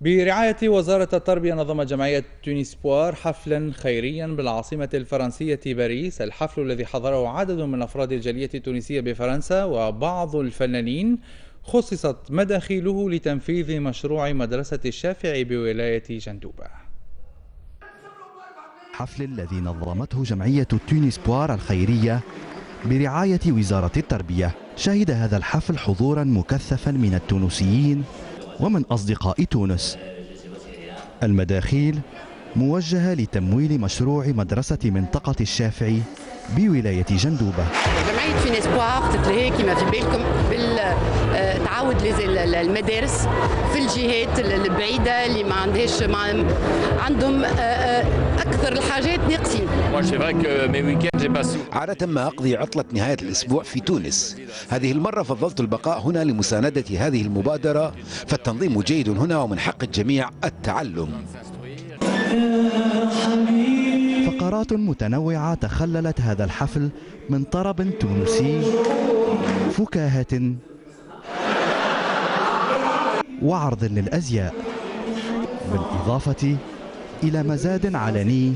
برعاية وزارة التربية نظم جمعية تونسبوار حفلا خيريا بالعاصمة الفرنسية باريس. الحفل الذي حضره عدد من أفراد الجالية التونسية بفرنسا وبعض الفنانين خصصت مداخيله لتنفيذ مشروع مدرسة الشافعي بولاية جندوبة. حفل الذي نظمته جمعية تونسبوار الخيرية برعاية وزارة التربية شهد هذا الحفل حضورا مكثفا من التونسيين ومن أصدقاء تونس. المداخيل موجهة لتمويل مشروع مدرسة منطقة الشافعي بولاية جندوبة. جمعية تونسبوار تتلهي كما في بالكم بالتعاود المدارس في الجهات البعيدة اللي ما عندهاش عندهم أكثر الحاجات ناقصين. عادة ما أقضي عطلة نهاية الأسبوع في تونس، هذه المرة فضلت البقاء هنا لمساندة هذه المبادرة، فالتنظيم جيد هنا ومن حق الجميع التعلم. فقرات متنوعة تخللت هذا الحفل من طرب تونسي، فكاهة وعرض للأزياء، بالإضافة إلى مزاد علني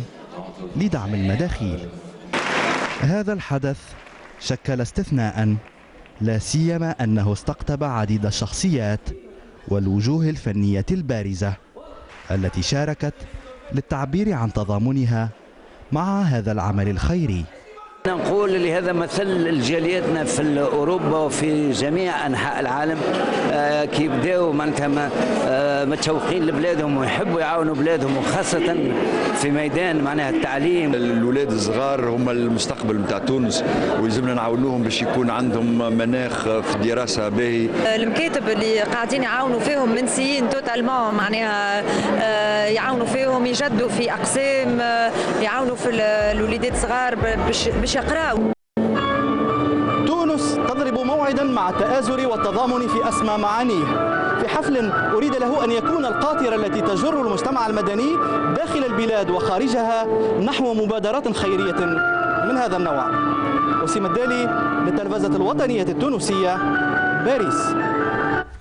لدعم المداخيل. هذا الحدث شكل استثناء، لا سيما أنه استقطب عديد الشخصيات والوجوه الفنية البارزة التي شاركت للتعبير عن تضامنها مع هذا العمل الخيري. نقول لهذا مثل جالياتنا في أوروبا وفي جميع أنحاء العالم كي يبداوا معناتها متشوقين لبلادهم ويحبوا يعاونوا بلادهم، وخاصة في ميدان معناها التعليم. الأولاد الصغار هم المستقبل نتاع تونس ويلزمنا نعاونوهم باش يكون عندهم مناخ في الدراسة باهي. المكاتب اللي قاعدين يعاونوا فيهم منسيين توتالمون، معناها يعاونوا فيهم يجدوا في أقسام، يعاونوا في الوليدات الصغار باش يقراوا. تونس تضرب موعدا مع التآزر والتضامن في أسمى معانيه، في حفل أريد له أن يكون القاطرة التي تجر المجتمع المدني داخل البلاد وخارجها نحو مبادرات خيرية من هذا النوع. وسيم الدالي للتلفزة الوطنية التونسية، باريس.